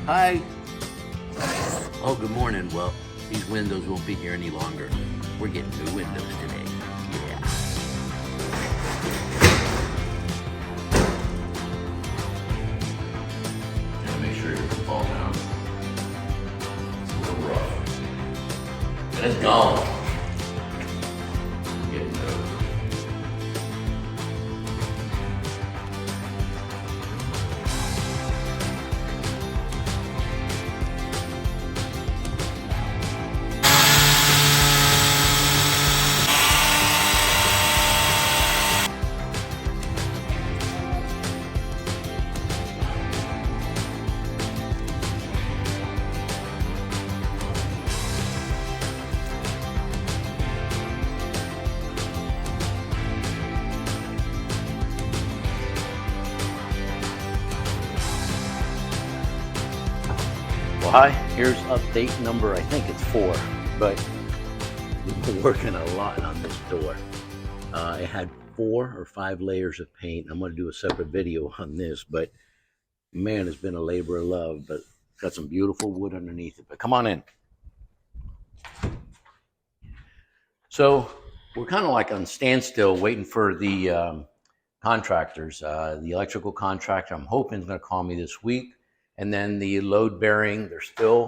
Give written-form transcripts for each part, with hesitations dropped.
Hi. Oh, good morning. Well, these windows won't be here any longer. We're getting new windows today. Yeah. Gotta make sure it doesn't fall down. It's a little rough. And it's gone. Getting those. Well, hi. Here's update number, I think it's 4, but we've been working a lot on this door. It had 4 or 5 layers of paint. I'm going to do a separate video on this, but man, it's been a labor of love, but got some beautiful wood underneath it. But come on in. So we're kind of like on standstill waiting for the contractors. The electrical contractor, I'm hoping, is going to call me this week. And then the load bearing, the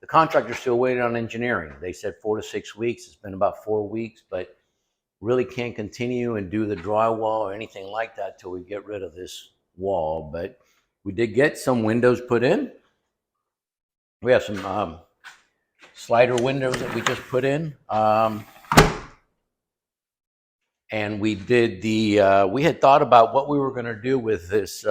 contractor's still waiting on engineering. They said 4 to 6 weeks. It's been about 4 weeks, but really can't continue and do the drywall or anything like that till we get rid of this wall. But we did get some windows put in. We have some slider windows that we just put in. And we did we had thought about what we were going to do with this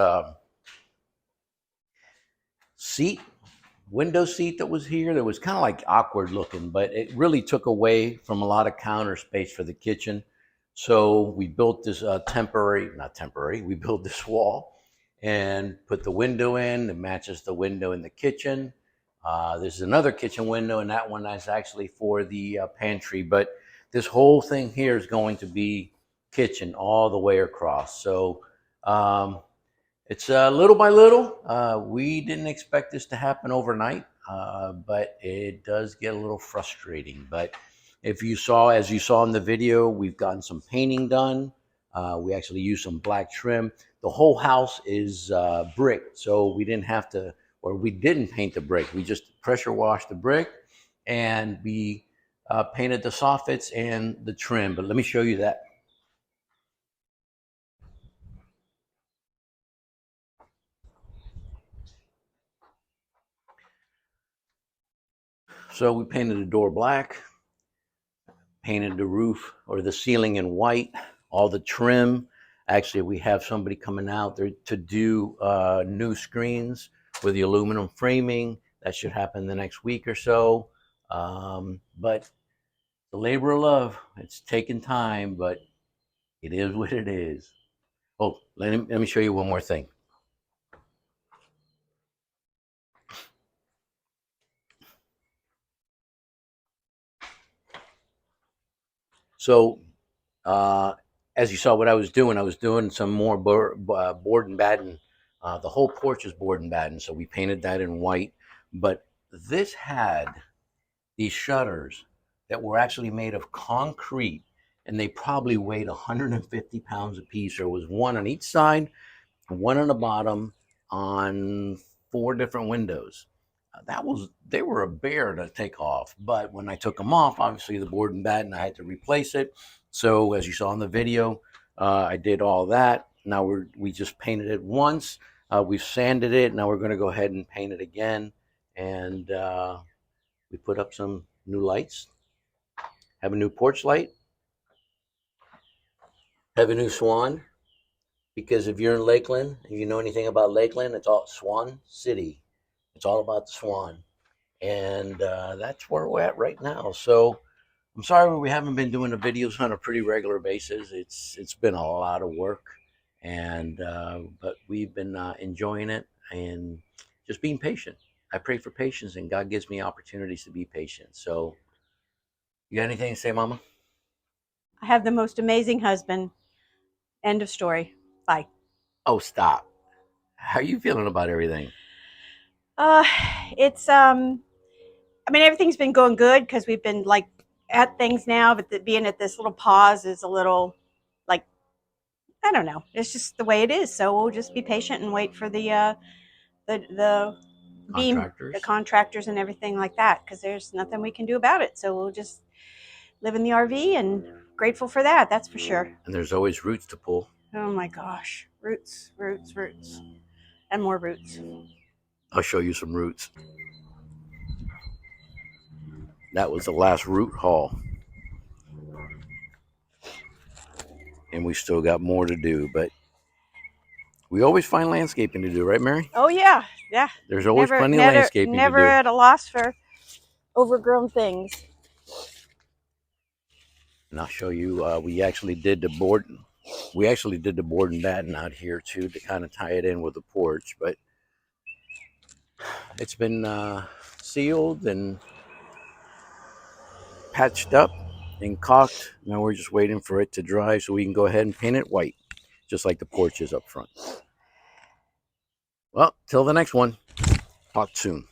window seat that was here. That was kind of like awkward looking, but it really took away from a lot of counter space for the kitchen. So we built this we built this wall and put the window in that matches the window in the kitchen. There's another kitchen window, and that one is actually for the pantry. But this whole thing here is going to be kitchen all the way across. So it's little by little. We didn't expect this to happen overnight, but it does get a little frustrating. But as you saw in the video, we've gotten some painting done. We actually used some black trim. The whole house is brick, so we didn't paint the brick. We just pressure washed the brick, and we painted the soffits and the trim. But let me show you that. So we painted the door black, painted the roof or the ceiling in white, all the trim. Actually, we have somebody coming out there to do new screens with the aluminum framing. That should happen the next week or so. But the labor of love, it's taken time, but it is what it is. Oh, let me show you one more thing. So, as you saw what I was doing some more board and batten. The whole porch is board and batten, so we painted that in white. But this had these shutters that were actually made of concrete, and they probably weighed 150 pounds a piece. There was one on each side, one on the bottom, on 4 different windows. They were a bear to take off. But when I took them off, obviously the board and batten, I had to replace it. So as you saw in the video, I did all that. Now we just painted it once. We've sanded it. Now we're going to go ahead and paint it again. And we put up some new lights. Have a new porch light. Have a new swan. Because if you're in Lakeland, and you know anything about Lakeland, it's all Swan City. It's all about the swan. And that's where we're at right now. So I'm sorry we haven't been doing the videos on a pretty regular basis. It's been a lot of work, and but we've been enjoying it and just being patient. I pray for patience, and God gives me opportunities to be patient. So, you got anything to say, Mama? I have the most amazing husband. End of story. Bye. Oh, stop. How are you feeling about everything? Uh, it's I mean, everything's been going good because we've been like at things now, but being at this little pause is a little like I don't know. It's just the way it is. So we'll just be patient and wait for the beam, the Contractors. contractors and everything like that because there's nothing we can do about it. So we'll just live in the RV and grateful for that. That's for sure. And there's always roots to pull. Oh my gosh, roots, roots, roots, and more roots. I'll show you some roots. That was the last root haul. And we still got more to do, but we always find landscaping to do, right, Mary? Oh yeah, yeah. There's always Never, plenty of never, landscaping to never do. at a loss for overgrown things. And I'll show you, we actually did the board. We actually did the board and batten out here too to kind of tie it in with the porch, but it's been sealed and patched up and caulked. Now we're just waiting for it to dry so we can go ahead and paint it white, just like the porch is up front. Well, till the next one. Talk soon.